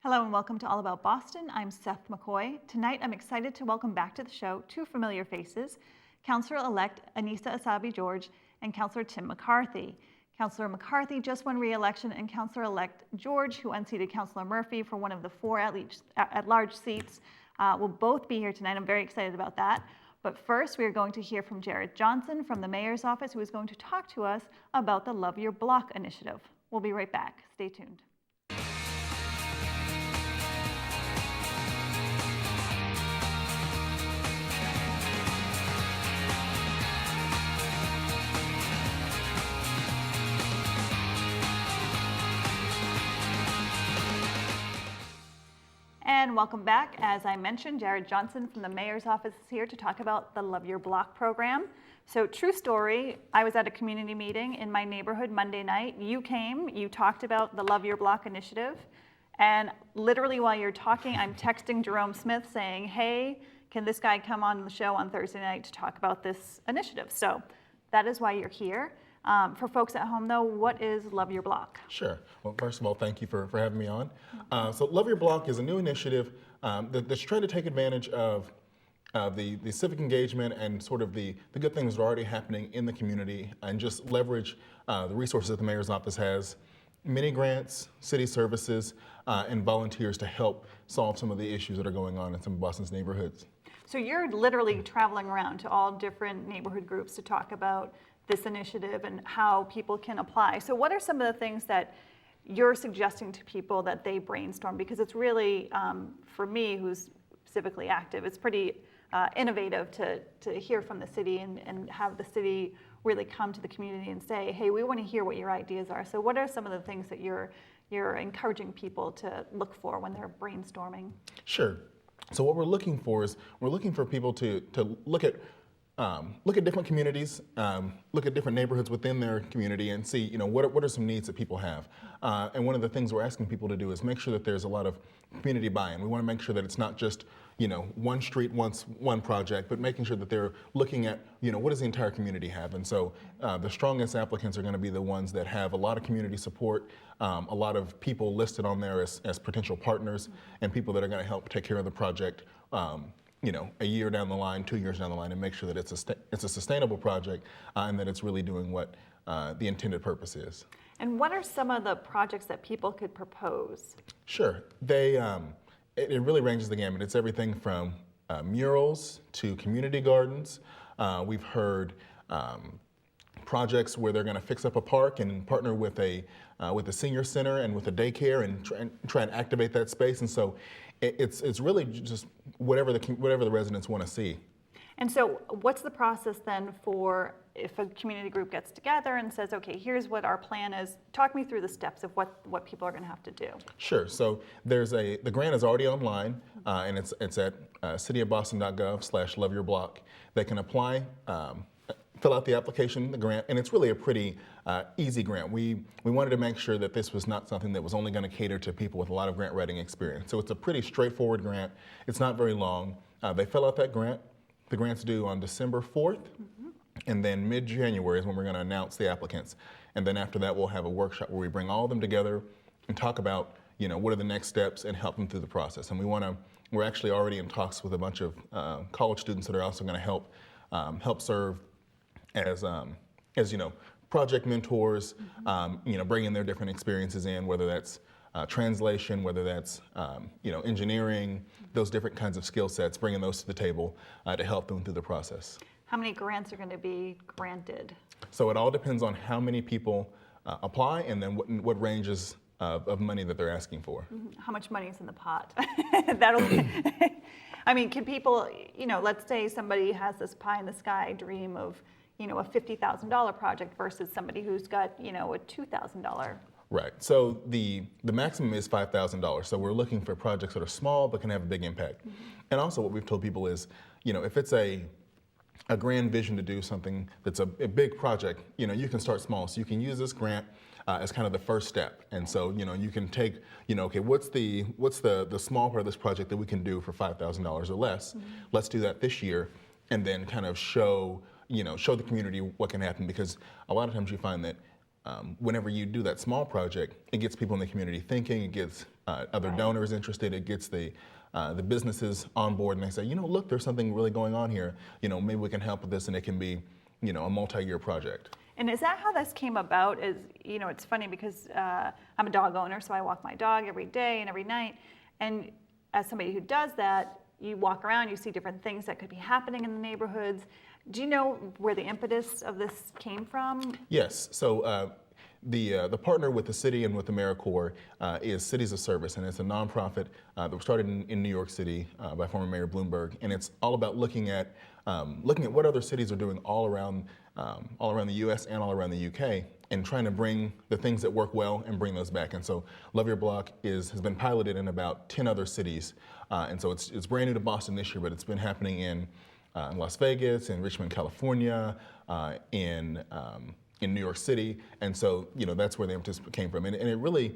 Hello and welcome to All About Boston. I'm Seth McCoy. Tonight I'm excited to welcome back to the show two familiar faces, Councilor-elect Annissa Essaibi-George and Councilor Tim McCarthy. Councilor McCarthy just won re-election, and Councilor-elect George, who unseated Councilor Murphy for one of the four at-large seats, will both be here tonight. I'm very excited about that. But first, we are going to hear from Jared Johnson from the Mayor's office, who is going to talk to us about the Love Your Block initiative. We'll be right back. Stay tuned. And welcome back. As I mentioned, Jared Johnson from the Mayor's office is here to talk about the Love Your Block program. So true story, I was at a community meeting in my neighborhood Monday night. You came, you talked about the Love Your Block initiative. And literally while you're talking, I'm texting Jerome Smith saying, hey, can this guy come on the show on Thursday night to talk about this initiative? So that is why you're here. For folks at home, though, what is Love Your Block? Sure. Well, first of all, thank you for having me on. So Love Your Block is a new initiative that's trying to take advantage of the civic engagement and sort of the good things that are already happening in the community and just leverage the resources that the Mayor's office has, many grants, city services, and volunteers to help solve some of the issues that are going on in some of Boston's neighborhoods. So you're literally traveling around to all different neighborhood groups to talk about this initiative and how people can apply. So what are some of the things that you're suggesting to people that they brainstorm? Because it's really, for me, who's civically active, it's pretty innovative to hear from the city and have the city really come to the community and say, hey, we want to hear what your ideas are. So what are some of the things that you're encouraging people to look for when they're brainstorming? Sure. So what we're looking for is we're looking for people to look at different communities, look at different neighborhoods within their community and see, what are some needs that people have. And one of the things we're asking people to do is make sure that there's a lot of community buy-in. We want to make sure that it's not just, one street wants one project, but making sure that they're looking at, what does the entire community have? And so the strongest applicants are going to be the ones that have a lot of community support, a lot of people listed on there as potential partners, and people that are going to help take care of the project a year down the line, 2 years down the line, and make sure that it's a sustainable project and that it's really doing what the intended purpose is. And what are some of the projects that people could propose? Sure. It really ranges the gamut. It's everything from murals to community gardens. We've heard projects where they're going to fix up a park and partner with a senior center and with a daycare and try and activate that space. And so it's really just whatever the residents want to see. And so what's the process then for if a community group gets together and says, okay, here's what our plan is? Talk me through the steps of what people are going to have to do. Sure. So the grant is already online, and it's at cityofboston.gov/loveyourblock. They can apply, fill out the application, the grant, and it's really a pretty easy grant. We wanted to make sure that this was not something that was only going to cater to people with a lot of grant writing experience. So it's a pretty straightforward grant. It's not very long. They fill out that grant. The grant's due on December 4th, and then mid-January is when we're going to announce the applicants. And then after that, we'll have a workshop where we bring all of them together and talk about, what are the next steps and help them through the process. And we're actually already in talks with a bunch of college students that are also going to help serve as project mentors, bringing their different experiences in, whether that's translation, whether that's engineering, those different kinds of skill sets, bringing those to the table to help them through the process. How many grants are going to be granted? So it all depends on how many people apply and then what ranges of money that they're asking for. How much money is in the pot? I mean, can people, let's say somebody has this pie in the sky dream of, a $50,000 project versus somebody who's got, a $2,000. Right. So the maximum is $5,000. So we're looking for projects that are small but can have a big impact. And also what we've told people is, if it's a grand vision to do something that's a big project, you can start small. So you can use this grant as kind of the first step. And so, you can take, okay, what's the small part of this project that we can do for $5,000 or less? Let's do that this year, and then kind of show the community what can happen, because a lot of times you find that whenever you do that small project, it gets people in the community thinking, it gets other donors interested, it gets the businesses on board, and they say, look, there's something really going on here. Maybe we can help with this, and it can be, a multi-year project. And is that how this came about? It's funny because I'm a dog owner, so I walk my dog every day and every night. And as somebody who does that, you walk around, you see different things that could be happening in the neighborhoods. Do you know where the impetus of this came from? Yes. So the partner with the city and with AmeriCorps is Cities of Service, and it's a nonprofit that was started in New York City by former Mayor Bloomberg, and it's all about looking at what other cities are doing all around the U.S. and all around the U.K. and trying to bring the things that work well and bring those back. And so Love Your Block has been piloted in about 10 other cities, and so it's brand new to Boston this year, but it's been happening in Las Vegas, in Richmond, California, in New York City, and so that's where the impetus came from, and it really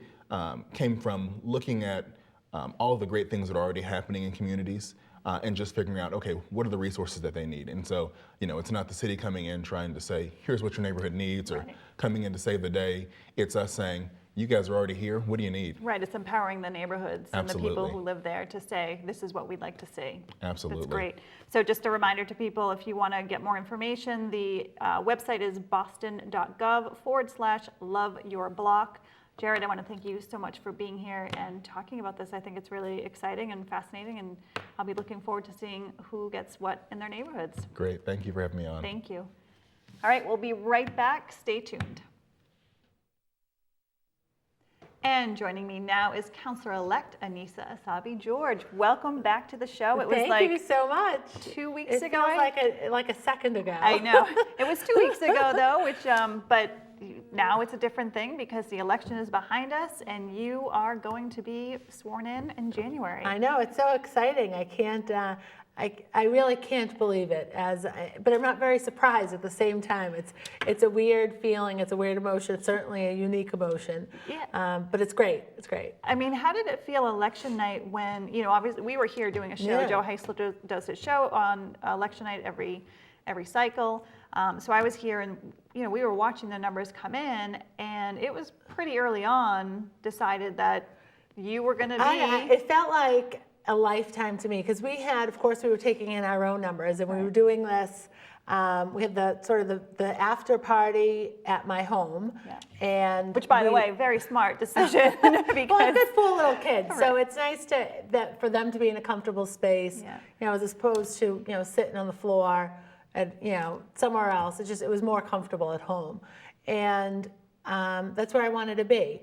came from looking at all of the great things that are already happening in communities, and just figuring out, okay, what are the resources that they need? And so it's not the city coming in trying to say, here's what your neighborhood needs, or coming in to save the day. It's us saying, you guys are already here, what do you need? Right, it's empowering the neighborhoods and the people who live there to say, this is what we'd like to see. Absolutely. That's great. So just a reminder to people, if you want to get more information, the website is boston.gov/loveyourblock. Jared, I want to thank you so much for being here and talking about this. I think it's really exciting and fascinating, and I'll be looking forward to seeing who gets what in their neighborhoods. Great, thank you for having me on. Thank you. All right, we'll be right back. Stay tuned. And joining me now is Councilor-elect Annissa Essaibi-George. Welcome back to the show. It was Thank you so much. 2 weeks ago. It feels like a second ago. I know. It was 2 weeks ago though, but now it's a different thing because the election is behind us and you are going to be sworn in January. I know, it's so exciting. I really can't believe it, but I'm not very surprised at the same time. It's a weird feeling, it's a weird emotion, it's certainly a unique emotion. Yeah. But it's great, it's great. I mean, how did it feel election night when, obviously we were here doing a show, Joe Heisler does his show on election night every cycle. So I was here and, we were watching the numbers come in and it was pretty early on decided that you were gonna be. It felt like a lifetime to me because we were taking in our own numbers and we were doing this. We had the after party at my home, and which, by the way, very smart decision. Because good for little kids, so it's nice for them to be in a comfortable space. As opposed to sitting on the floor at somewhere else. It was more comfortable at home, and that's where I wanted to be.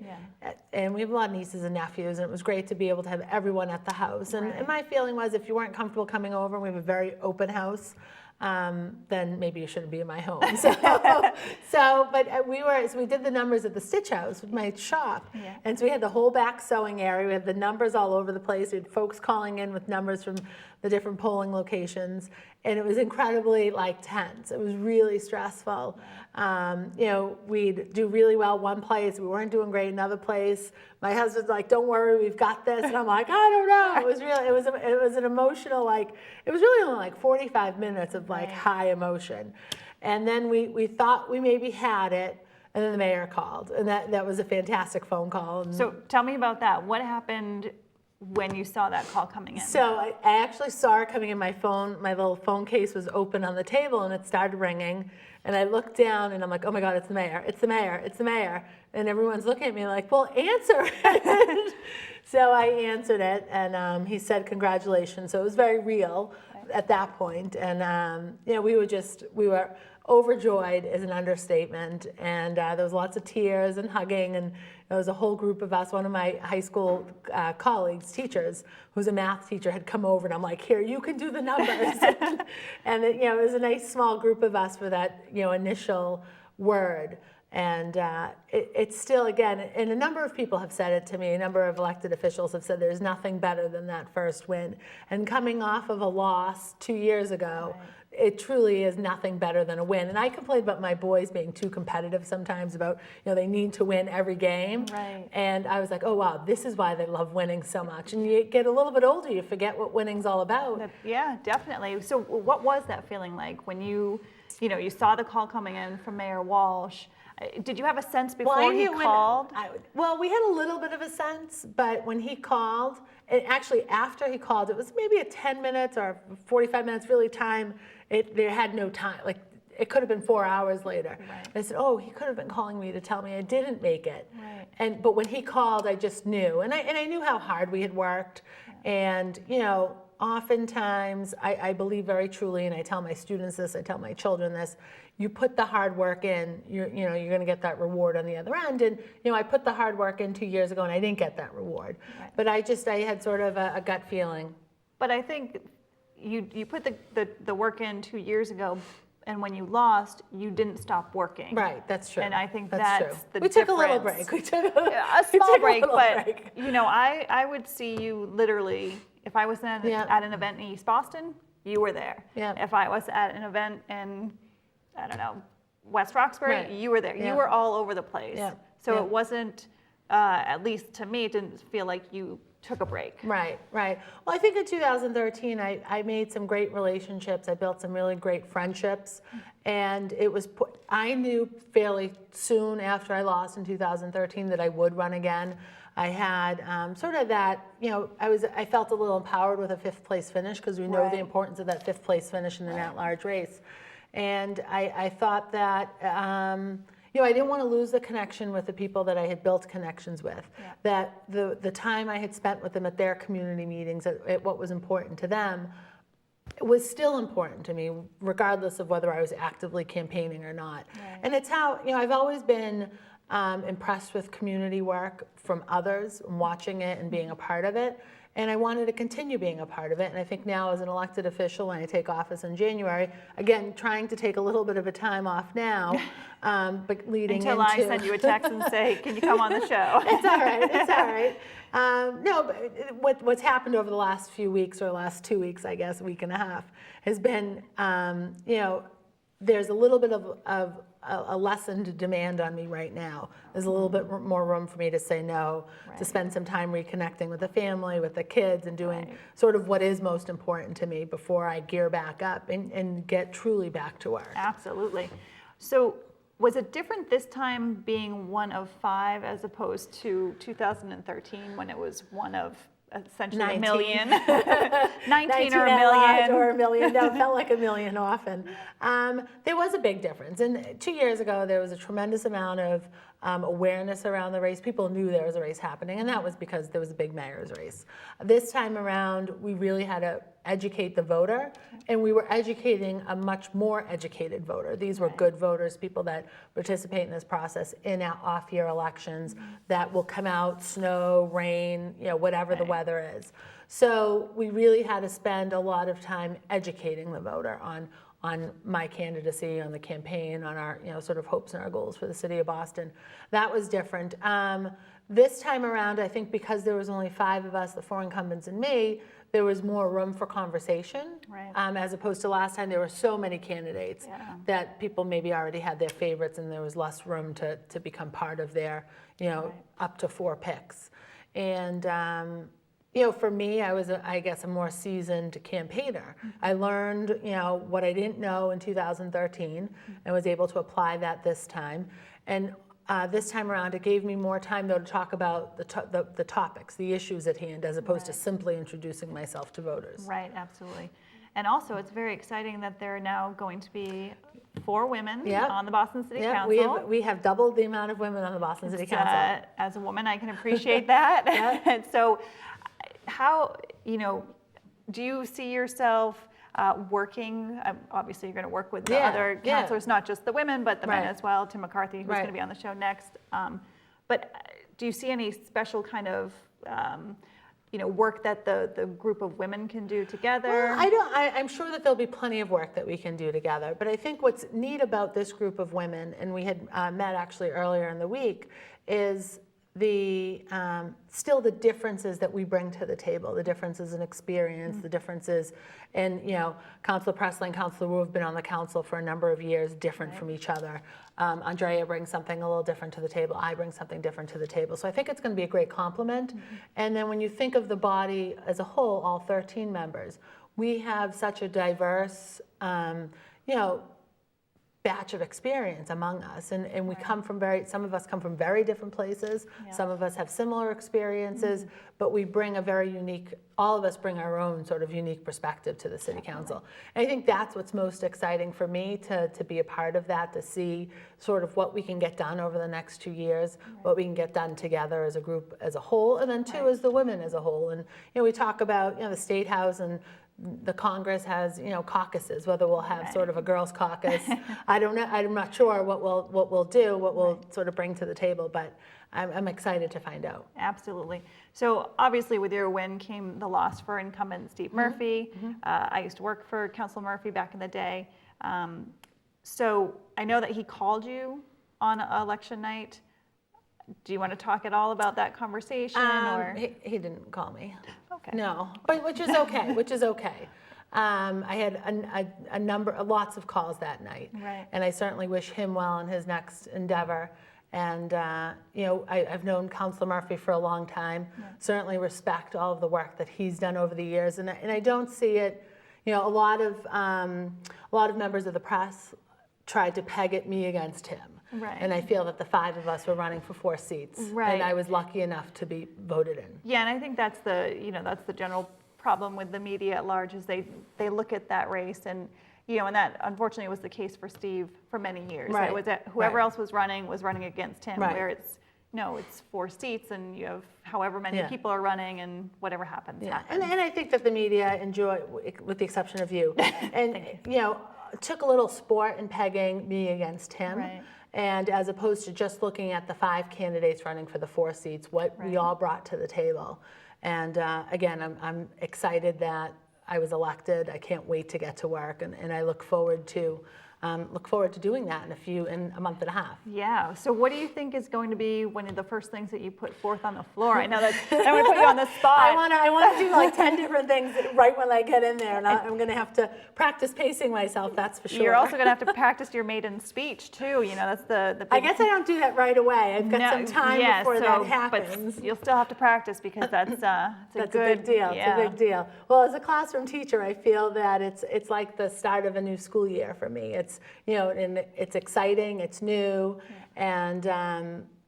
And we have a lot of nieces and nephews, and it was great to be able to have everyone at the house. And my feeling was if you weren't comfortable coming over, and we have a very open house, then maybe you shouldn't be in my home. But we did the numbers at the Stitch House with my shop. And so we had the whole back sewing area. We had the numbers all over the place. We had folks calling in with numbers from the different polling locations. And it was incredibly tense. It was really stressful. We'd do really well one place. We weren't doing great another place. My husband's like, don't worry, we've got this. And I'm like, I don't know. It was an emotional, it was really only 45 minutes of high emotion. And then we thought we maybe had it. And then the mayor called. And that was a fantastic phone call. And so tell me about that. What happened when you saw that call coming in? So I actually saw it coming in. My little phone case was open on the table and it started ringing. And I looked down and I'm like, oh my God, it's the mayor, it's the mayor, it's the mayor. And everyone's looking at me like, well, answer it. So I answered it and he said, congratulations. So it was very real at that point. And we were overjoyed is an understatement. And there was lots of tears and hugging, and there was a whole group of us. One of my high school colleagues, teachers, who's a math teacher, had come over, and I'm like, here, you can do the numbers. And it was a nice small group of us for that initial word. And it's still, again, and a number of people have said it to me, a number of elected officials have said there's nothing better than that first win. And coming off of a loss 2 years ago, it truly is nothing better than a win. And I complain about my boys being too competitive sometimes about, they need to win every game. Right. And I was like, oh, wow, this is why they love winning so much. And you get a little bit older, you forget what winning's all about. Yeah, definitely. So what was that feeling like when you saw the call coming in from Mayor Walsh? Did you have a sense Well, I before he knew when called? well, we had a little bit of a sense, but when he called, actually after he called, it was maybe a 10 minutes or 45 minutes, really time. There had no time. Like, it could have been 4 hours later. Right. I said, oh, he could have been calling me to tell me I didn't make it. Right. But when he called, I just knew. And I knew how hard we had worked. And, oftentimes, I believe very truly, and I tell my students this, I tell my children this, you put the hard work in, you're going to get that reward on the other end. And, I put the hard work in 2 years ago and I didn't get that reward. Right. But I had sort of a gut feeling. But I think you put the work in 2 years ago, and when you lost, you didn't stop working. Right, that's true. And I think that's that's true. the We difference. took a little break. We took a small break, but break. I would see you literally, if I was at an event in East Boston, you were there. Yeah. If I was at an event in, I don't know, West Roxbury, Right. you were there. Yeah. You were all over the place. Yeah. So Yeah. it wasn't, at least to me, it didn't feel like you took a break. Right. Well, I think in 2013, I made some great relationships. I built some really great friendships. And I knew fairly soon after I lost in 2013 that I would run again. I had sort of that, I felt a little empowered with a 5th place finish, because we know Right. the importance of that 5th place finish in an at-large race. And I thought that, I didn't want to lose the connection with the people that I had built connections with. Yeah. That the time I had spent with them at their community meetings, at what was important to them, was still important to me, regardless of whether I was actively campaigning or not. Right. And it's how, I've always been impressed with community work from others, and watching it and being a part of it. And I wanted to continue being a part of it. And I think now, as an elected official, when I take office in January, again, trying to take a little bit of a time off now, but leading Until into... I send you a text and say, can you come on the show? It's all right. It's all right. No, but what's happened over the last few weeks, or last 2 weeks, I guess, a week and a half, has been, there's a little bit of a lessened demand on me right now. There's a little bit more room for me to say no, Right. to spend some time reconnecting with the family, with the kids, and doing Right. sort of what is most important to me before I gear back up and get truly back to work. Absolutely. So was it different this time being one of 5 as opposed to 2013 when it was one of essentially 19. a million? 19 or a at large million. or a million. No, it felt like a million often. There was a big difference. And 2 years ago, there was a tremendous amount of awareness around the race. People knew there was a race happening, and that was because there was a big mayor's race. This time around, we really had to educate the voter, and we were educating a much more educated voter. These were good voters, people that participate in this process in off-year elections that will come out, snow, rain, whatever the weather is. So we really had to spend a lot of time educating the voter on my candidacy, on the campaign, on our sort of hopes and our goals for the city of Boston. That was different. This time around, I think because there was only 5 of us, the 4 incumbents and me, there was more room for conversation. Right. As opposed to last time, there were so many candidates Yeah. that people maybe already had their favorites, and there was less room to become part of their, up to 4 picks. And for me, I was, I guess, a more seasoned campaigner. I learned, what I didn't know in 2013, and was able to apply that this time. And this time around, it gave me more time, though, to talk about the topics, the issues at hand, as opposed to simply introducing myself to voters. Right, absolutely. And also, it's very exciting that there are now going to be 4 women on the Boston City Council. We have doubled the amount of women on the Boston City Council. As a woman, I can appreciate that. And so, how, do you see yourself working? Obviously, you're going to work with the other councilors, not just the women, but the men as well. Tim McCarthy, who's going to be on the show next. But do you see any special kind of work that the group of women can do together? Well, I'm sure that there'll be plenty of work that we can do together. But I think what's neat about this group of women, and we had met actually earlier in the week, is still the differences that we bring to the table, the differences in experience, the differences in, Councilor Presley and Councilor Wu have been on the council for a number of years, different from each other. Andrea brings something a little different to the table. I bring something different to the table. So I think it's going to be a great complement. And then when you think of the body as a whole, all 13 members, we have such a diverse, batch of experience among us, and we come from some of us come from very different places. Some of us have similar experiences, but we bring a very unique, all of us bring our own sort of unique perspective to the City Council. And I think that's what's most exciting for me, to be a part of that, to see sort of what we can get done over the next 2 years, what we can get done together as a group as a whole, and then too as the women as a whole. And we talk about the State House and the Congress has, caucuses, whether we'll have sort of a girls' caucus. I don't know. I'm not sure what we'll do, what we'll sort of bring to the table, but I'm excited to find out. Absolutely. So obviously with your win came the loss for incumbent Steve Murphy. I used to work for Councilor Murphy back in the day. So I know that he called you on election night. Do you want to talk at all about that conversation? Or He didn't call me. Okay. No, but which is okay. Which is okay. I had lots of calls that night, and I certainly wish him well in his next endeavor. And I've known Councilor Murphy for a long time. Certainly respect all of the work that he's done over the years, and I don't see it. A lot of members of the press tried to peg at me against him. And I feel that the 5 of us were running for 4 seats, and I was lucky enough to be voted in. Yeah, and I think that's the general problem with the media at large, is they look at that race, and and that unfortunately was the case for Steve for many years. It was that whoever else was running against him, where it's 4 seats and you have however many people are running, and whatever happens happens. And I think that the media enjoy, with the exception of you, and took a little sport in pegging me against him. And as opposed to just looking at the 5 candidates running for the 4 seats, what we all brought to the table. And again, I'm excited that I was elected. I can't wait to get to work, and I look forward to doing that in a month and a half. Yeah. So what do you think is going to be one of the first things that you put forth on the floor? I know that I'm going to put you on the spot. I want to do like 10 different things right when I get in there, and I'm going to have to practice pacing myself. That's for sure. You're also going to have to practice your maiden speech too. That's the big... I guess I don't do that right away. I've got some time before that happens. But you'll still have to practice, because that's a big deal. It's a big deal. Well, as a classroom teacher, I feel that it's like the start of a new school year for me. It's and it's exciting, it's new, and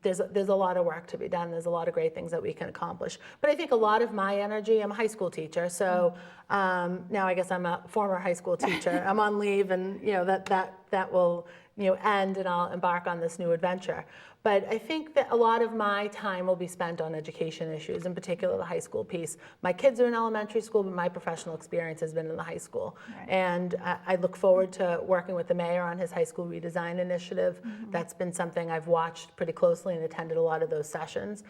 there's a lot of work to be done. There's a lot of great things that we can accomplish. But I think a lot of my energy, I'm a high school teacher, so now I guess I'm a former high school teacher. I'm on leave, and that will end, and I'll embark on this new adventure. But I think that a lot of my time will be spent on education issues, in particular the high school piece. My kids are in elementary school, but my professional experience has been in the high school. And I look forward to working with the mayor on his high school redesign initiative. That's been something I've watched pretty closely and attended a lot of those sessions.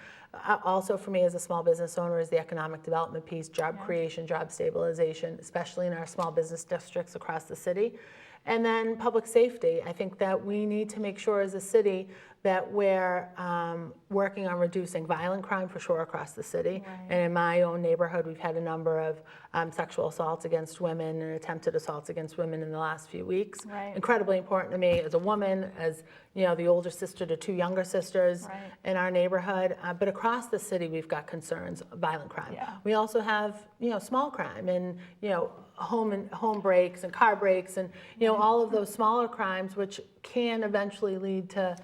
Also for me as a small business owner is the economic development piece, job creation, job stabilization, especially in our small business districts across the city. And then public safety. I think that we need to make sure as a city that we're working on reducing violent crime for sure across the city. And in my own neighborhood, we've had a number of sexual assaults against women and attempted assaults against women in the last few weeks. Incredibly important to me as a woman, as the older sister to 2 younger sisters in our neighborhood. But across the city, we've got concerns of violent crime. We also have small crime and home breaks and car breaks and all of those smaller crimes, which can eventually lead to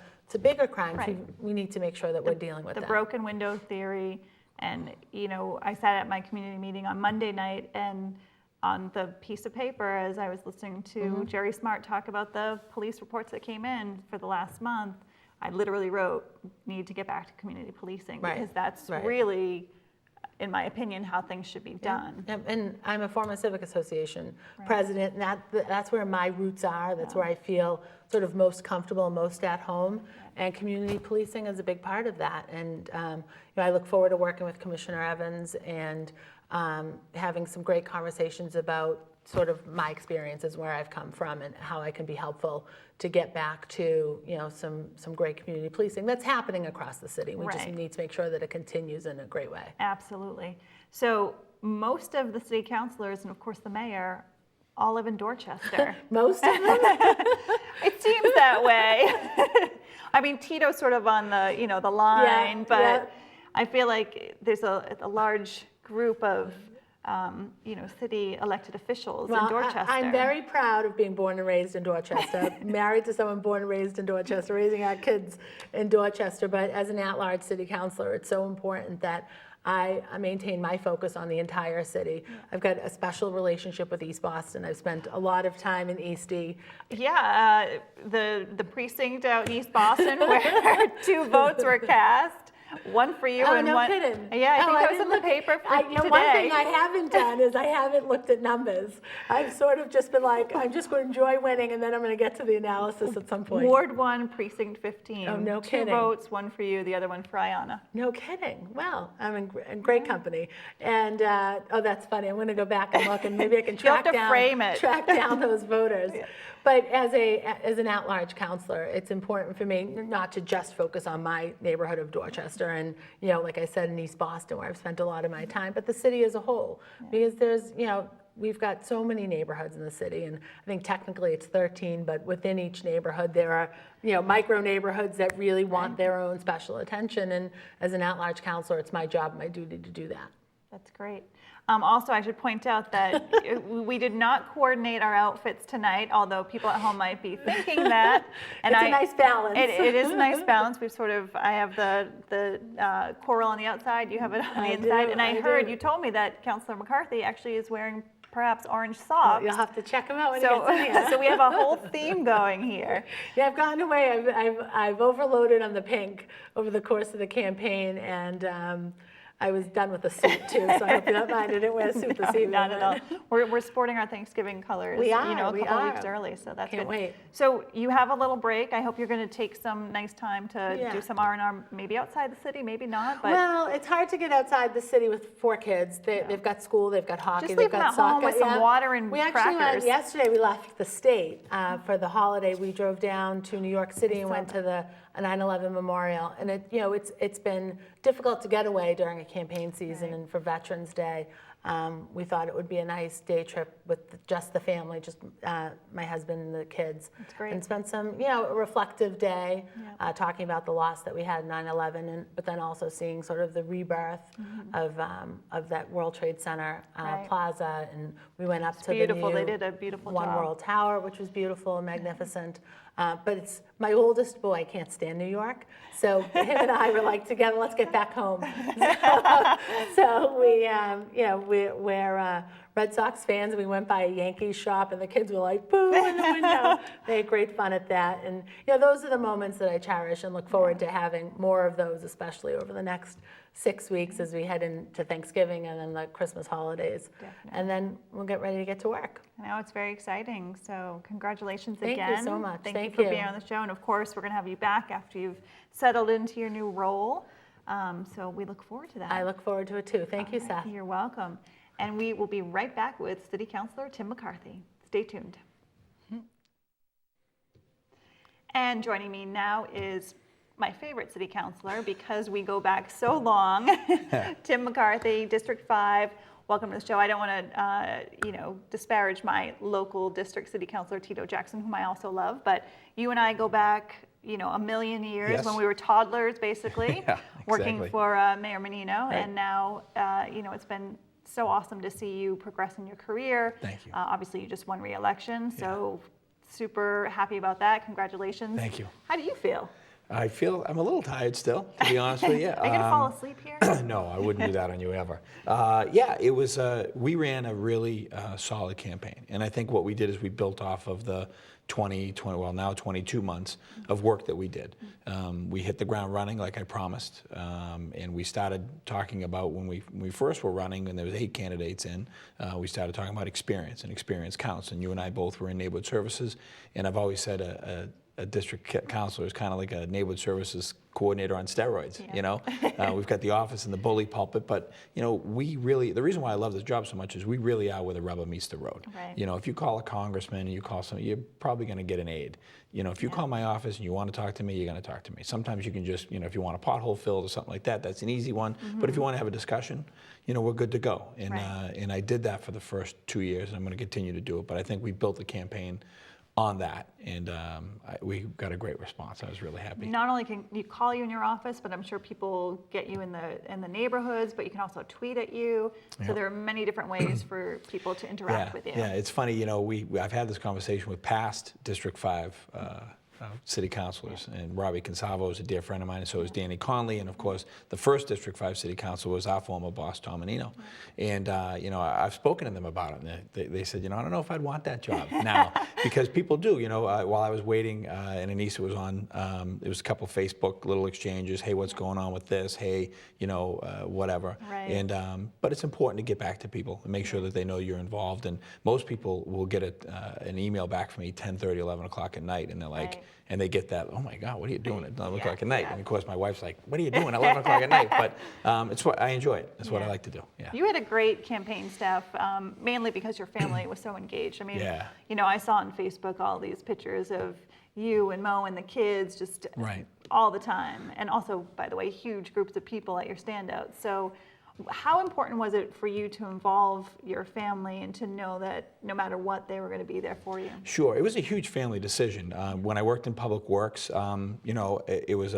bigger crimes. We need to make sure that we're dealing with the that. broken window theory. And I sat at my community meeting on Monday night, and on the piece of paper, as I was listening to Jerry Smart talk about the police reports that came in for the last month, I literally wrote, need to get back to community policing, because that's really, in my opinion, how things should be done. And I'm a former civic association president, and that's where my roots are. That's where I feel sort of most comfortable, most at home. And community policing is a big part of that. And I look forward to working with Commissioner Evans and having some great conversations about sort of my experiences, where I've come from, and how I can be helpful to get back to some great community policing that's happening across the city. We just need to make sure that it continues in a great way. Absolutely. So most of the city councilors, and of course the mayor, all live in Dorchester. Most of them? It seems that way. I mean, Tito's sort of on the the line, but I feel like there's a large group of city elected officials Well, in Dorchester. I'm very proud of being born and raised in Dorchester, married to someone born and raised in Dorchester, raising our kids in Dorchester. But as an at-large city councilor, it's so important that I maintain my focus on the entire city. I've got a special relationship with East Boston. I've spent a lot of time in East E. Yeah, the precinct out in East Boston where 2 votes were cast. One for you and no one. kidding. Yeah, I think that was in the paper for today. One thing I haven't done is I haven't looked at numbers. I've sort of just been like, I'm just going to enjoy winning, and then I'm going to get to the analysis at some point. Ward 1, Precinct 15. Oh, no 2 kidding. votes, 1 for you, the other one for Ayanna. No kidding. Well, I'm in great company. And, oh, that's funny. I'm going to go back and look, and maybe I can track down those voters. Yeah. But as an at-large councilor, it's important for me not to just focus on my neighborhood of Dorchester and, like I said, in East Boston, where I've spent a lot of my time, but the city as a whole. Because there's, we've got so many neighborhoods in the city, and I think technically it's 13, but within each neighborhood there are, micro neighborhoods that really want their own special attention. And as an at-large councilor, it's my job, my duty to do that. That's great. Also, I should point out that we did not coordinate our outfits tonight, although people at home might be thinking that. And it's a nice balance. It is a nice balance. I have the coral on the outside, you have it on the inside. And I heard, you told me that Councilor McCarthy actually is wearing perhaps orange socks. You'll have to check them out when he gets in here. So we have a whole theme going here. Yeah, I've gotten away. I've overloaded on the pink over the course of the campaign, and I was done with the suit too, so I hope you don't mind. I didn't wear a suit this evening. Not at all. We're sporting our Thanksgiving colors. We are. A couple weeks early, so that's Can't good. wait. So you have a little break. I hope you're going to take some nice time to do some R&R, maybe outside the city, maybe not. But well, it's hard to get outside the city with 4 kids. They've got school, they've got hockey, just they've leave them got at soccer. home with some water and crackers. We actually went yesterday. We left the state for the holiday. We drove down to New York City and went to the 9/11 memorial, and it's been difficult to get away during a campaign season, and for Veterans Day, we thought it would be a nice day trip with just the family, just my husband and the kids. That's great. And spend some, a reflective day talking about the loss that we had in 9/11, but then also seeing sort of the rebirth of that World Trade Center plaza, and we went up to beautiful. the new They did a beautiful One job. World Tower, which was beautiful and magnificent. But it's my oldest boy can't stand New York, so him and I were like, together, let's get back home. So we're Red Sox fans, and we went by a Yankees shop, and the kids were like, boo, in the window. They had great fun at that. And those are the moments that I cherish and look forward to having more of those, especially over the next 6 weeks as we head into Thanksgiving and then the Christmas holidays. Definitely. And then we'll get ready to get to work. I know, it's very exciting. So congratulations Thank again. you so much. Thank you Thank for you. being on the show. And of course, we're going to have you back after you've settled into your new role. So we look forward to that. I look forward to it too. Thank you, Seth. You're welcome. And we will be right back with City Councilor Tim McCarthy. Stay tuned. And joining me now is my favorite city councilor, because we go back so long, Tim McCarthy, District 5. Welcome to the show. I don't want to, disparage my local district city councilor, Tito Jackson, whom I also love, but you and I go back, a million years when we were toddlers, basically, working for Mayor Menino, and now, it's been so awesome to see you progress in your career. Thank you. Obviously, you just won re-election, so super happy about that. Congratulations. Thank you. How do you feel? I'm a little tired still, to be honest with you. Are you going to fall asleep here? No, I wouldn't do that on you ever. It was, we ran a really solid campaign. And I think what we did is we built off of the now 22 months of work that we did. We hit the ground running like I promised. And we started talking about when we first were running, and there was 8 candidates in, we started talking about experience, and experience counts. And you and I both were in neighborhood services. And I've always said a district councilor is kind of like a neighborhood services coordinator on steroids. We've got the office and the bully pulpit, but we really, the reason why I love this job so much is we really are where the rubber meets the road. Right. If you call a congressman and you call someone, you're probably going to get an aide. If you call my office and you want to talk to me, you're going to talk to me. Sometimes you can just, if you want a pothole filled or something like that, that's an easy one. But if you want to have a discussion, we're good to go. And and I did that for the first 2 years, and I'm going to continue to do it. But I think we built the campaign on that, and we got a great response. I was really happy. Not only can you call you in your office, but I'm sure people get you in the neighborhoods, but you can also tweet at you. So Yep. there are many different ways for people to interact with you. Yeah, it's funny, you know, I've had this conversation with past District 5 city councilors, and Robbie Consalvo is a dear friend of mine, and so is Danny Conley, and of course the first District 5 city councilor was our former boss, Tom Menino. And you know, I've spoken to them about it, and they said, you know, I don't know if I'd want that job now, because people do, you know, while I was waiting, and Annissa was on, there was a couple of Facebook little exchanges, hey, what's going on with this, hey, you know, whatever. Right. And but it's important to get back to people and make sure that they know you're involved, and most people will get an email back from me 10:30, 11 o'clock at night, and they're like, Right. and they get that, oh my God, what are you doing at 11 Yeah, o'clock at night? yeah. And of course my wife's like, what are you doing at 11 o'clock at night? But it's what I enjoy it. That's what I Yeah. like to do. Yeah. You had a great campaign staff, mainly because your family was so engaged. I mean, Yeah. you know, I saw on Facebook all these pictures of you and Mo and the kids just Right. all the time. And also, by the way, huge groups of people at your standouts. So how important was it for you to involve your family and to know that no matter what, they were going to be there for you? Sure, it was a huge family decision. When I worked in public works, you know, it was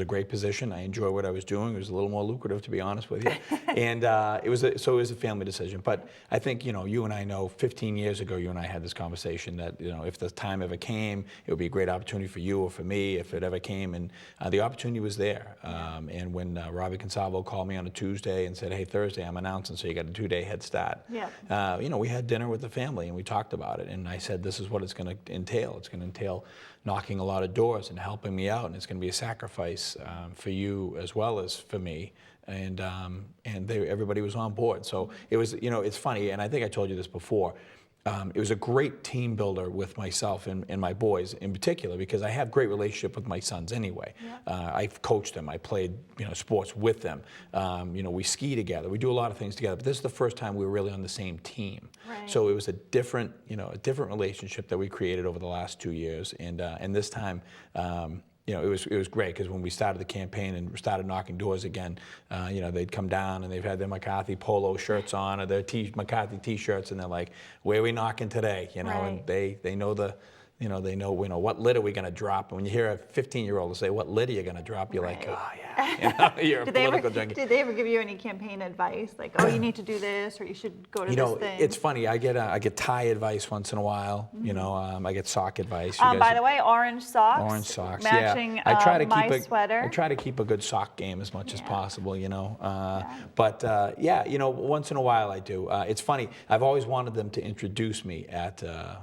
a great position. I enjoyed what I was doing. It was a little more lucrative, to be honest with you. And it was a family decision. But I think, you know, you and I know 15 years ago, you and I had this conversation that, you know, if the time ever came, it would be a great opportunity for you or for me if it ever came. And the opportunity was there. And when Robbie Consalvo called me on a Tuesday and said, hey, Thursday I'm announcing, so you got a 2-day head start. Yeah. You know, we had dinner with the family and we talked about it. And I said, this is what it's going to entail. It's going to entail knocking a lot of doors and helping me out, and it's going to be a sacrifice for you as well as for me. And everybody was on board. So it was, you know, it's funny, and I think I told you this before. It was a great team builder with myself and my boys in particular, because I have great relationship with my sons anyway. I've coached them. I played, you know, sports with them. You know, we ski together. We do a lot of things together. But this is the first time we were really on the same team. Right. So it was a different, you know, a different relationship that we created over the last 2 years. And this time, you know, it was great, because when we started the campaign and started knocking doors again, you know, they'd come down and they've had their McCarthy polo shirts on or their McCarthy t-shirts, and they're like, where are we knocking today? You know, Right. and they know they know what lid are we going to drop? And when you hear a 15-year-old say, what lid are you going to drop? You're like, Right. oh yeah, you know, you're a political junkie. Did they ever give you any campaign advice, like, oh, you need to do this, or you should go to You this know, thing? it's funny. I get tie advice once in a while. You know, I get sock advice. You by guys- the way, orange socks. Orange socks, matching, yeah. I try to my keep sweater. I try to keep a good sock game as much as Yeah. possible, you know. But yeah, you know, once in a while I do. It's funny. I've always wanted them to introduce me at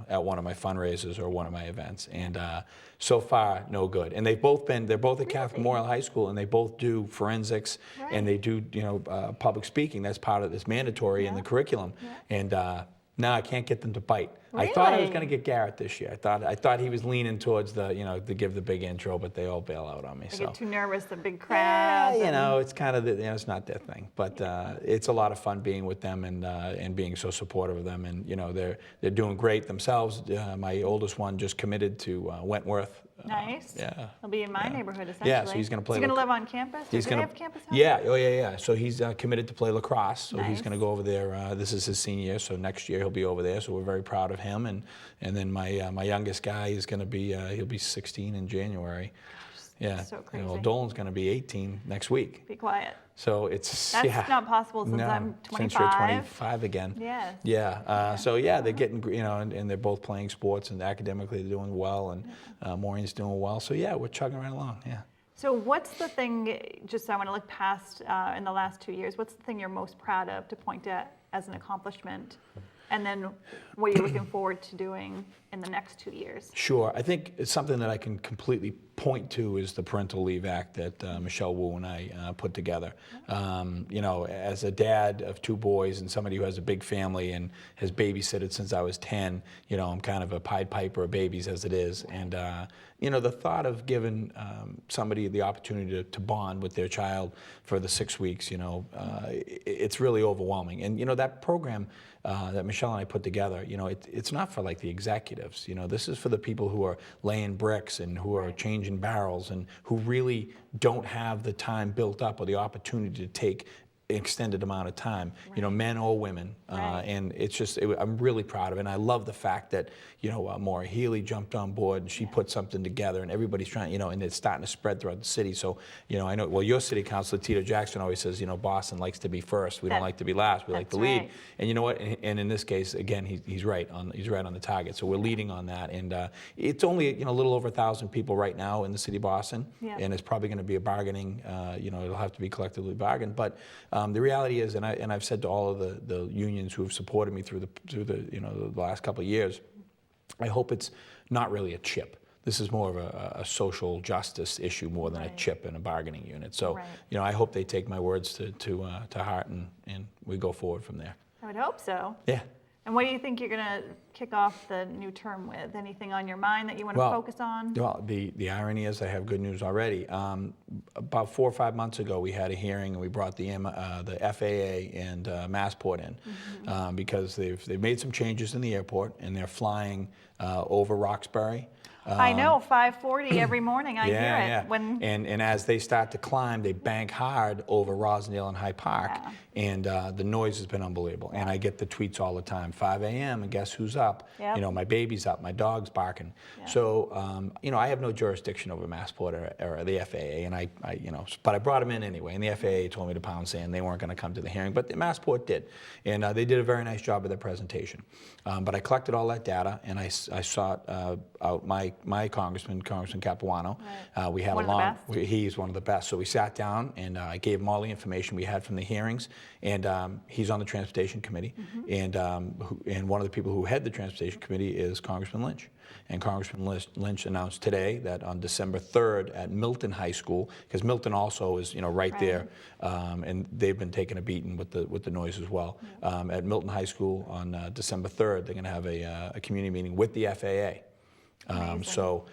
one of my fundraisers or one of my events, and so far no good. And they're both at Catholic Memorial High School, and they both do forensics, and they do, you know, public speaking. That's part of this mandatory in the curriculum. And no, I can't get them to bite. I thought I was Really? going to get Garrett this year. I thought he was leaning towards the, you know, to give the big intro, but they all bail out on me. They So get too nervous, the big yeah, crowds. you and- know, it's kind of, you know, it's not their thing. But it's a lot of fun being with them and being so supportive of them. And, you know, they're doing great themselves. My oldest one just committed to Wentworth. Nice. Yeah. He'll be in my neighborhood, essentially. Yeah, so he's gonna play Is he going to lac- live on campus? He's Do gonna, they have campus house? yeah, oh yeah. So he's committed to play lacrosse. So he's Nice. going to go over there. This is his senior year, so next year he'll be over there. So we're very proud of him. And then my youngest guy is going to be he'll be 16 in January. Yeah. so You know, crazy. Dolan's going to be 18 next week. Be quiet. So it's That's not possible since no, I'm Since you're 25. 25 again. Yes. Yeah. So yeah, they're getting, you know, and they're both playing sports, and academically they're doing well, and Maureen's doing well. So yeah, we're chugging right along. Yeah. So what's the thing, just I want to look past in the last 2 years, what's the thing you're most proud of to point at as an accomplishment? And then what are you looking forward to doing in the next 2 years? Sure. I think it's something that I can completely point to is the Parental Leave Act that Michelle Wu and I put together. You know, as a dad of 2 boys and somebody who has a big family and has babysitted since I was 10, you know, I'm kind of a Pied Piper of babies as it is. And, you know, the thought of giving somebody the opportunity to bond with their child for the 6 weeks, you know, it's really overwhelming. And, you know, that program that Michelle and I put together, you know, it's not for like the executives, you know, this is for the people who are laying bricks and who are changing barrels and who really don't have the time built up or the opportunity to take extended amount of time, you know, men or women, and it's just, I'm really proud of it. And I love the fact that, you know, Maura Healy jumped on board and she put something together, and everybody's trying, you know, and it's starting to spread throughout the city. So, you know, I know, well, your city councilor, Tito Jackson, always says, you know, Boston likes to be first. We don't like to be last. We like to lead. Right. And you know what? And in this case, again, he's right on the target. So we're leading on that. And it's only, you know, a little over 1,000 people right now in the city of Boston, and it's probably going to be a bargaining. You know, it'll have to be collectively bargained. But the reality is, and I've said to all of the unions who have supported me through the you know, the last couple of years, I hope it's not really a chip. This is more of a social justice issue more than a chip and a bargaining unit. So, you know, I hope they take my words to heart, and we go forward from there. I would hope so. Yeah. And what do you think you're going to kick off the new term with? Anything on your mind that you want to focus on? Well, the irony is I have good news already. About 4 or 5 months ago, we had a hearing, and we brought the FAA and Massport in because they've made some changes in the airport, and they're flying over Roxbury. I know, 5:40 every morning. I hear it. Yeah. When and as they start to climb, they bank hard over Rosendale and High Park, and the noise has been unbelievable. And I get the tweets all the time, 5 a.m. and guess who's up? You know, my baby's up, my dog's barking. So, you know, I have no jurisdiction over Massport or the FAA, and I you know, but I brought them in anyway, and the FAA told me to pound sand. They weren't going to come to the hearing, but the Massport did, and they did a very nice job of their presentation. But I collected all that data, and I sought out my congressman, Congressman Capuano. We had he's one of the best. So we sat down, and I gave him all the information we had from the hearings, and he's on the Transportation Committee, and one of the people who head the Transportation Committee is Congressman Lynch. And Congressman Lynch announced today that on December 3rd at Milton High School, because Milton also is, you know, right there, and they've been taking a beating with the noise as well. At Milton High School on December 3rd, they're going to have a community meeting with the FAA. So,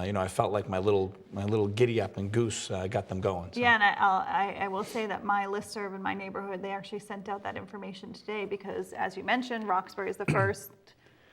you know, I felt like my little giddy up and goose got them going. So. Yeah, and I will say that my listserv in my neighborhood, they actually sent out that information today because, as you mentioned, Roxbury is the first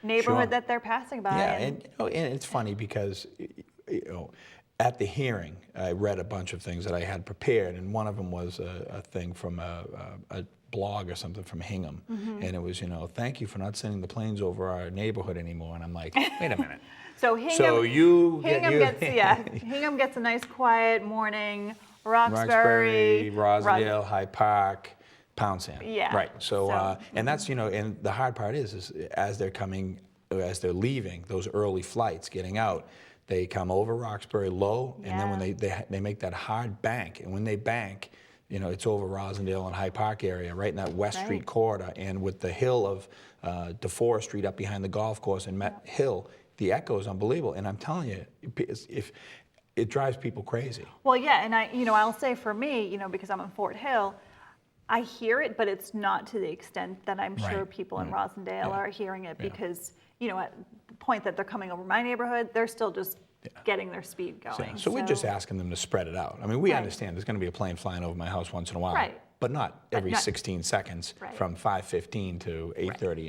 neighborhood that they're passing by. Yeah, and you know, and it's funny because, you know, at the hearing, I read a bunch of things that I had prepared, and one of them was a thing from a blog or something from Hingham, and it was, you know, thank you for not sending the planes over our neighborhood anymore. And I'm like, wait a minute. So Hingham, Hingham gets a nice quiet morning. Roxbury, Rosendale, High Park, pound sand. Yeah. Right. So and that's, you know, and the hard part is as they're leaving those early flights, getting out, they come over Roxbury low, and then when they make that hard bank, and when they bank, you know, it's over Rosendale and High Park area, right in that West Street corridor, and with the hill of DeForest Street up behind the golf course and Met Hill, the echo is unbelievable. And I'm telling you, if it drives people crazy. Well, yeah, and I'll say for me, you know, because I'm in Fort Hill, I hear it, but it's not to the extent that I'm sure people in Rosendale are hearing it because, you know, at the point that they're coming over my neighborhood, they're still just getting their speed going. So we're just asking them to spread it out. I mean, we understand there's going to be a plane flying over my house once in a while, but not every 16 seconds from 5:15 to 8:30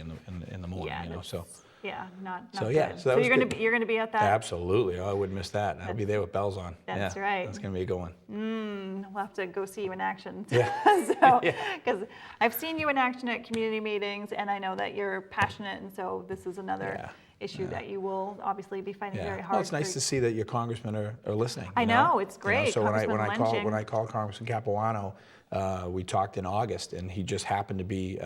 in the morning. You know, so. Yeah, not so good. yeah, so you're gonna be at that. Absolutely, I wouldn't miss that. I'll be there with bells on. That's right. That's gonna be a good one. We'll have to go see you in action. Yeah. So, because I've seen you in action at community meetings, and I know that you're passionate, and so this is another issue that you will obviously be fighting very hard. Well, it's nice to see that your congressmen are listening. I know, it's great. You know, so when I called Congressman Capuano, we talked in August, and he just happened to be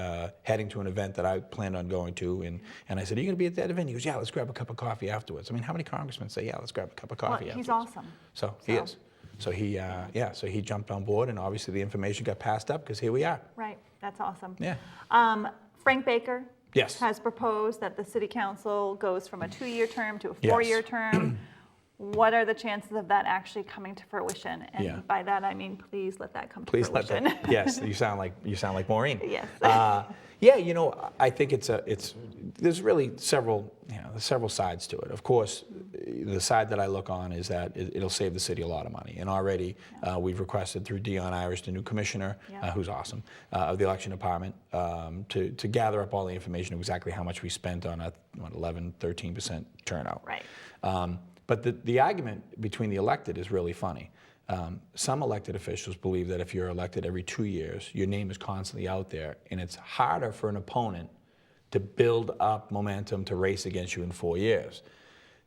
heading to an event that I planned on going to, and I said, "Are you going to be at that event?" He goes, "Yeah, let's grab a cup of coffee afterwards." I mean, how many congressmen say, "Yeah, let's grab a cup of coffee"? He's afterwards? awesome. So he is. So he jumped on board, and obviously the information got passed up because here we are. Right. That's awesome. Yeah. Frank Baker. Yes. Has proposed that the city council goes from a 2-year term to a 4-year term. What are the chances of that actually coming to fruition? And by that I mean, please let that come to fruition. Please let that. Yes, you sound like Maureen. Yes. Yeah, you know, I think there's really several sides to it. Of course, the side that I look on is that it'll save the city a lot of money. And already we've requested through Dion Irish, the new commissioner, who's awesome, of the election department, to gather up all the information of exactly how much we spent on a 13% turnout. Right. But the argument between the elected is really funny. Some elected officials believe that if you're elected every 2 years, your name is constantly out there, and it's harder for an opponent to build up momentum to race against you in 4 years.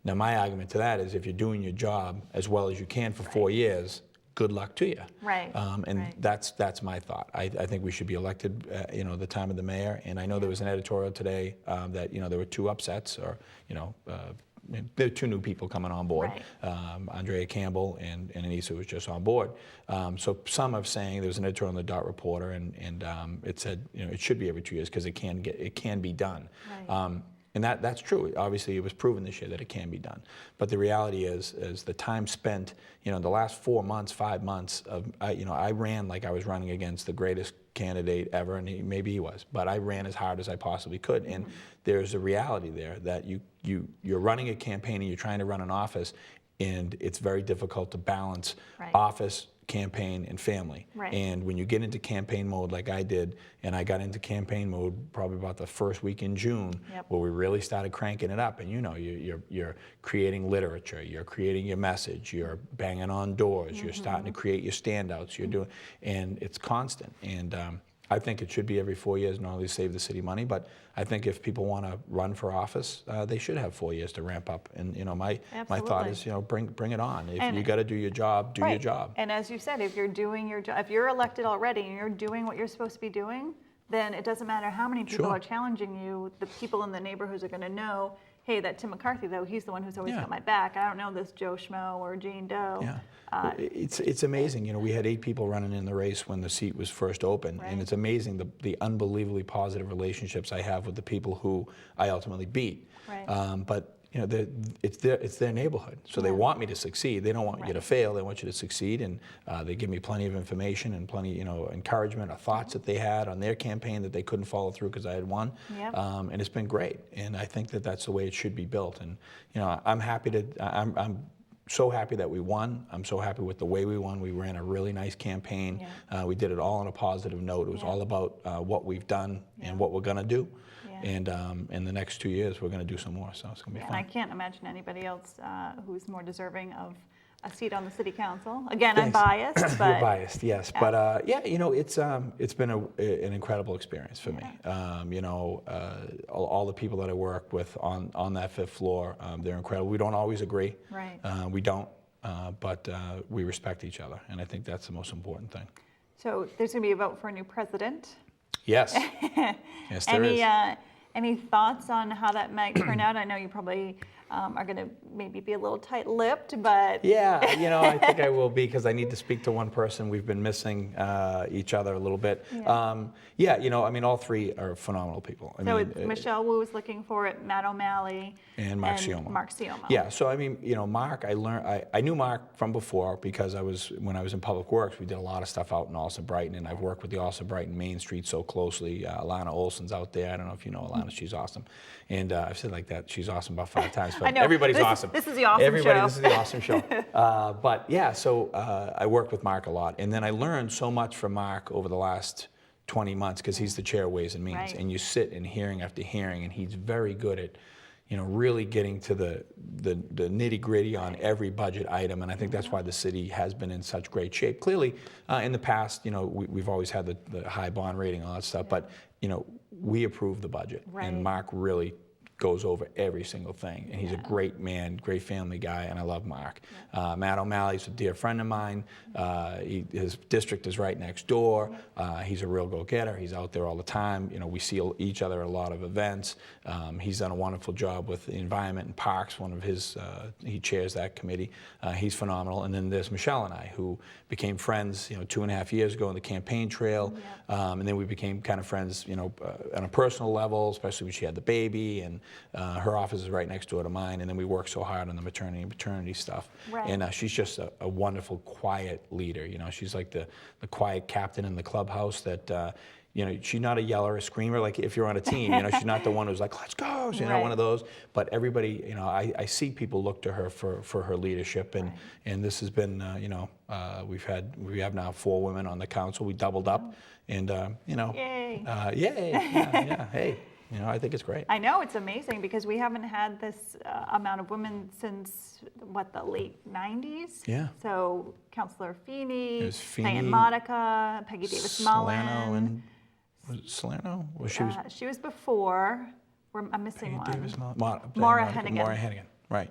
Now, my argument to that is if you're doing your job as well as you can for 4 years, good luck to you. Right. And that's my thought. I think we should be elected, the time of the mayor. And I know there was an editorial today that, there were 2 upsets, or, there are 2 new people coming on board, Right. Andrea Campbell and Annissa was just on board. So some are saying, there was an editorial in the Dot Reporter, and it said, it should be every 2 years because it can be done. Right. And that's true. Obviously, it was proven this year that it can be done. But the reality is the time spent, the last 4 months, 5 months I ran like I was running against the greatest candidate ever, and maybe he was, but I ran as hard as I possibly could. And there's a reality there that you're running a campaign and you're trying to run an office, and it's very difficult to balance office, campaign, and family. Right. And when you get into campaign mode like I did, and I got into campaign mode probably about the first week in June, where we really started cranking it up, and you're creating literature, you're creating your message, you're banging on doors, you're starting to create your standouts, you're doing, and it's constant. And I think it should be every 4 years, not only to save the city money, but I think if people want to run for office, they should have 4 years to ramp up. And my thought is, bring it on. If you got to do your job, do your job. And as you said, if you're doing your job, if you're elected already and you're doing what you're supposed to be doing, then it doesn't matter how many people are challenging you. The people in the neighborhoods are going to know, hey, that Tim McCarthy, though, he's the one who's always got my back. I don't know this Joe Schmo or Jane Doe. Yeah. It's amazing. We had 8 people running in the race when the seat was first open, and it's amazing the unbelievably positive relationships I have with the people who I ultimately beat. Right. But it's their neighborhood, so they want me to succeed. They don't want you to fail. They want you to succeed, and they give me plenty of information and plenty, encouragement or thoughts that they had on their campaign that they couldn't follow through because I had won. Yep. And it's been great, and I think that that's the way it should be built. And I'm happy to. I'm so happy that we won. I'm so happy with the way we won. We ran a really nice campaign. We did it all on a positive note. It was all about what we've done and what we're going to do. And in the next 2 years, we're going to do some more. So it's going to be fun. And I can't imagine anybody else who's more deserving of a seat on the city council. Again, I'm biased, but you're biased, yes. But it's been an incredible experience for me. All the people that I work with on that 5th floor, they're incredible. We don't always agree. Right. We don't, but we respect each other, and I think that's the most important thing. So there's going to be a vote for a new president. Yes. Yes, there is. Any thoughts on how that might turn out? I know you probably are going to maybe be a little tight-lipped, but... Yeah, I think I will be because I need to speak to one person. We've been missing each other a little bit. All 3 are phenomenal people. It's Michelle Wu is looking for it, Matt O'Malley, and Mark Cioma. Mark Cioma. Yeah, so Mark, I knew Mark from before because when I was in Public Works, we did a lot of stuff out in Allston Brighton, and I've worked with the Allston Brighton Main Street so closely. Alana Olson's out there. I don't know if you know Alana, she's awesome. And I've said like that, she's awesome about 5 times. But I know. Everybody's awesome. This is the awesome show. This is the awesome show. So I worked with Mark a lot. And then I learned so much from Mark over the last 20 months because he's the chair of Ways and Means. Right. And you sit in hearing after hearing, and he's very good at really getting to the nitty-gritty on every budget item, and I think that's why the city has been in such great shape. Clearly, in the past, we've always had the high bond rating and all that stuff, but we approve the budget, and Mark really goes over every single thing, and he's a great man, great family guy, and I love Mark. Matt O'Malley's a dear friend of mine. His district is right next door. He's a real go-getter. He's out there all the time. We see each other at a lot of events. He's done a wonderful job with the environment and parks. He chairs that committee. He's phenomenal. And then there's Michelle and I, who became friends, 2.5 years ago on the campaign trail. And then we became kind of friends, on a personal level, especially when she had the baby, and her office is right next door to mine, and then we work so hard on the maternity and paternity stuff. Right. And she's just a wonderful, quiet leader. She's like the quiet captain in the clubhouse that, she's not a yeller or a screamer. Like if you're on a team, she's not the one who's like, let's go, one of those. But everybody, I see people look to her for her leadership, and this has been, we have now 4 women on the council. We doubled up, and Yay. Yay, yeah, hey. I think it's great. I know, it's amazing because we haven't had this amount of women since, what, the late 90s? Yeah. So Councilor Feeney, There's Feeney, Diane Monica, Peggy Davis-Mullin. Salerno and, was it Salerno? Well, She was before. I'm missing Peggy one. Davis-Mullin. Maura Hennigan. Maura Hennigan, right.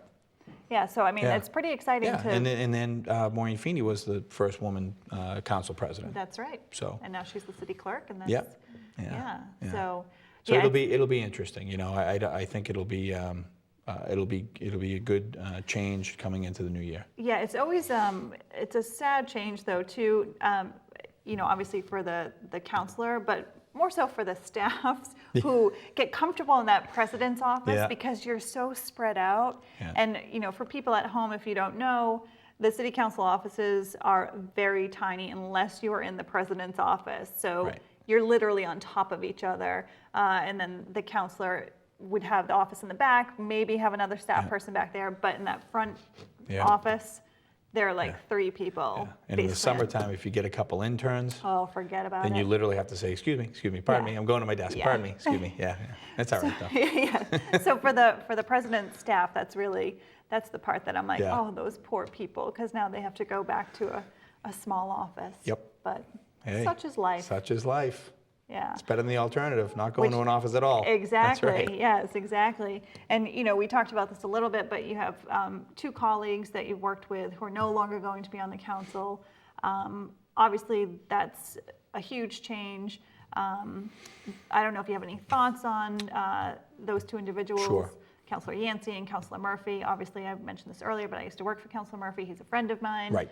Yeah, so I mean, Yeah. it's pretty exciting Yeah, to. and then Maureen Feeney was the first woman council president. That's right. So. And now she's the city clerk, and that's. Yeah. Yeah. Yeah. So. So yeah, it'll be interesting. I think it'll be a good change coming into the new year. Yeah, it's always it's a sad change though too. Obviously for the counselor, but more so for the staffs who get comfortable in that president's office Yeah. because you're so spread out. Yeah. And for people at home, if you don't know, the city council offices are very tiny unless you are in the president's office. So Right. you're literally on top of each other. And then the counselor would have the office in the back, maybe have another staff person back there, but in that front Yeah. office, there are like 3 people. And in the basically. summertime, if you get a couple interns, Oh, forget about then it. you literally have to say, excuse me, pardon Yeah. me, I'm going to my desk, Yeah. pardon me, excuse me. Yeah. That's all right though. Yeah. So for the president's staff, that's the part that I'm like, Yeah. oh, those poor people, because now they have to go back to a small office. Yep. But Hey, such is life. Such is life. Yeah. It's better than the alternative, not going Which- to an office at all. Exactly. That's right. Yes, exactly. And we talked about this a little bit, but you have 2 colleagues that you've worked with who are no longer going to be on the council. Obviously, that's a huge change. I don't know if you have any thoughts on those 2 individuals. Sure. Councilor Yancey and Councilor Murphy. Obviously, I mentioned this earlier, but I used to work for Councilor Murphy. He's a friend of mine. Right.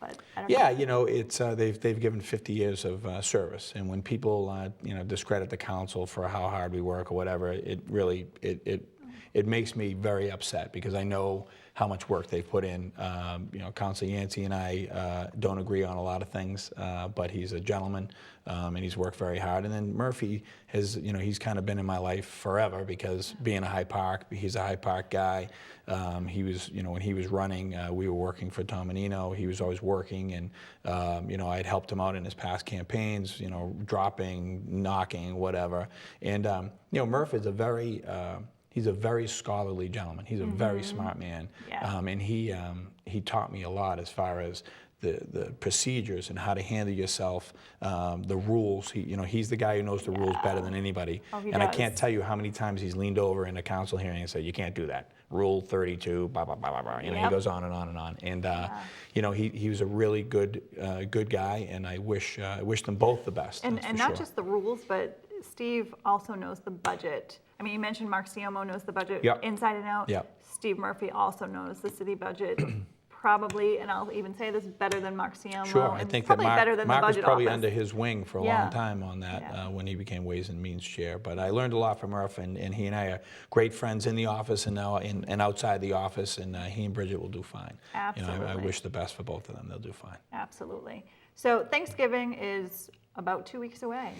But I don't Yeah, know. it's they've given 50 years of service, and when people discredit the council for how hard we work or whatever, it really it makes me very upset because I know how much work they've put in. Councilor Yancey and I don't agree on a lot of things, but he's a gentleman and he's worked very hard. And then Murphy has, he's kind of been in my life forever because being a High Park, he's a High Park guy. He was, when he was running, we were working for Tom Menino. He was always working, and I'd helped him out in his past campaigns, dropping, knocking, whatever. And Murph is he's a very scholarly gentleman. He's a very smart man, Yeah. and he taught me a lot as far as the procedures and how to handle yourself, the rules. He's the guy who knows the rules better than anybody. Oh, he and I does. can't tell you how many times he's leaned over in a council hearing and said, "You can't do that. Rule 32, blah blah blah blah blah." He Yep. goes on and on and on. And he was a really good guy, and I wish them both the best. And that's and for not sure. just the rules, but Steve also knows the budget. I mean, you mentioned Mark Siomo knows the budget Yep. inside and out. Yep. Steve Murphy also knows the city budget, probably, and I'll even say this, better than Mark Siomo. Sure, I and think that probably better than Mark the was budget probably office. under his wing for a Yeah. long time on that Yeah. when he became Ways and Means Chair. But I learned a lot from Murph, and he and I are great friends in the office and now and outside the office, and he and Bridget will do fine. I Absolutely. wish the best for both of them. They'll do fine. Absolutely. So Thanksgiving is about 2 weeks away.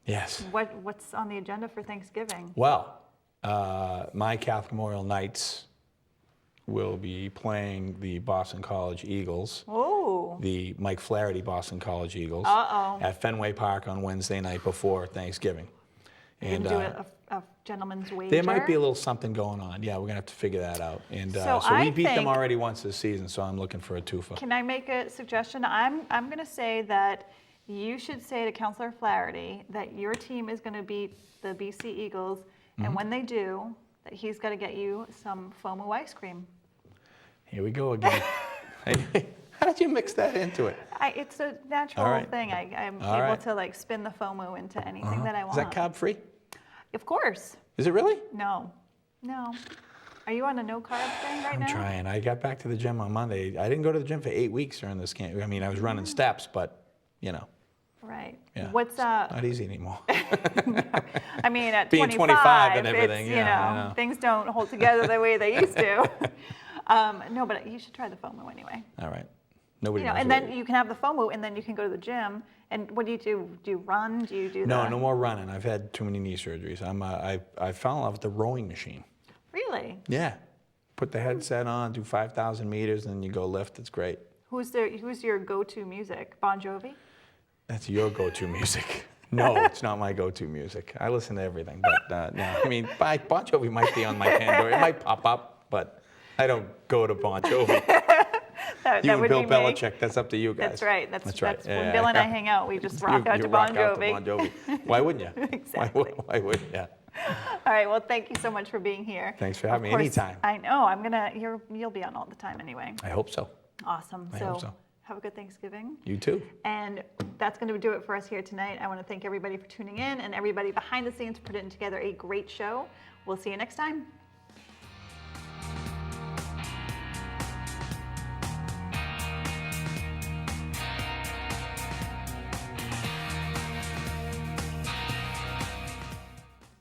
Yes. What's on the agenda for Thanksgiving? Well, my Catholic Memorial Knights will be playing the Boston College Eagles. Oh, The Mike Flaherty Boston College Eagles Uh-oh. at Fenway Park on Wednesday night before Thanksgiving. you can do a gentleman's wager. there might be a little something going on. Yeah, we're gonna have to figure that out. And So so we I beat them think- already once this season, so I'm looking for a twofer. Can I make a suggestion? I'm going to say that you should say to Councilor Flaherty that your team is going to beat the BC Eagles, Mm-hmm. and when they do, that he's got to get you some FOMO ice cream. Here we go again. How did you mix that into it? It's a natural All right. thing. I'm All able right. to like spin the FOMO into anything that I Is want. that carb free? Of course. Is it really? No. Are you on a no carb thing right now? I'm trying. I got back to the gym on Monday. I didn't go to the gym for 8 weeks during this camp. I mean, I was running steps, but Right. yeah, What's it's not easy anymore. I mean, at Being 25 and everything, it's, yeah, I know. things don't hold together the way they used to. No, but you should try the FOMO anyway. All right. Nobody knows. And what then you can have the FOMO, and then you can go to the gym. And what do you do? Do you run? Do you do No more running. I've had too many knee surgeries. I fell in love with the rowing machine. Really? Yeah. Put the headset on, do 5,000 meters, and then you go lift. It's great. Who's your go-to music? Bon Jovi? That's your go-to music. No, it's not my go-to music. I listen to everything, but no. I mean, Bon Jovi might be on my Pandora. It might pop up, but I don't go to Bon Jovi. You and Bill Belichick, that's up to you guys. That's right. That's right. when Bill and I hang out, we just rock out to Bon Jovi. Bon Jovi. Why wouldn't you? Exactly. Why wouldn't you? All right. Well, thank you so much for being here. Thanks for having me. Of course, Anytime. I know. You'll be on all the time anyway. I hope so. Awesome. I hope so. Have a good Thanksgiving. You too. And that's going to do it for us here tonight. I want to thank everybody for tuning in and everybody behind the scenes for putting together a great show. We'll see you next time.